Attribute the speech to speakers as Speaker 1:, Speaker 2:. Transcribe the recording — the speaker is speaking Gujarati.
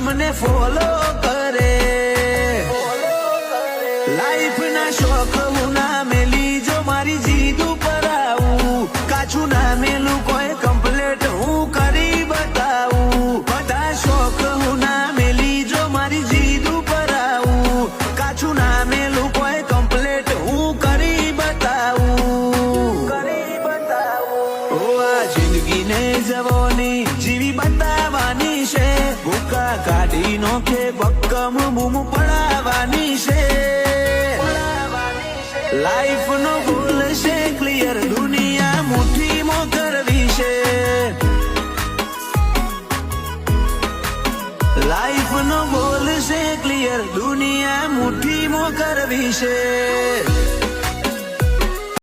Speaker 1: તમને ફોલો કરે લાઈફ ના શોખ હું ના મેલી જો મારી જીદ ઉપર આવું કાચું ના મેલું કોઈ કમ્પ્લેટ હું કરી બતાવું બધા શોખ હું ના મેલી જો મારી જીદ ઉપર આવું કાચું ના મેલું કોઈ કમ્પ્લેટ હું કરી બતાવું ઓ આ જિંદગીને જવાની જીવી બતાવવાની છે ભૂકા કાઢી નોખે બક્કમ બૂમ પડાવવાની છે લાઈફ નો ગોલ છે ક્લિયર દુનિયા મુઠ્ઠીમાં કરવી છે લાઈફ નો ગોલ છે ક્લિયર દુનિયા મુઠ્ઠીમાં કરવી છે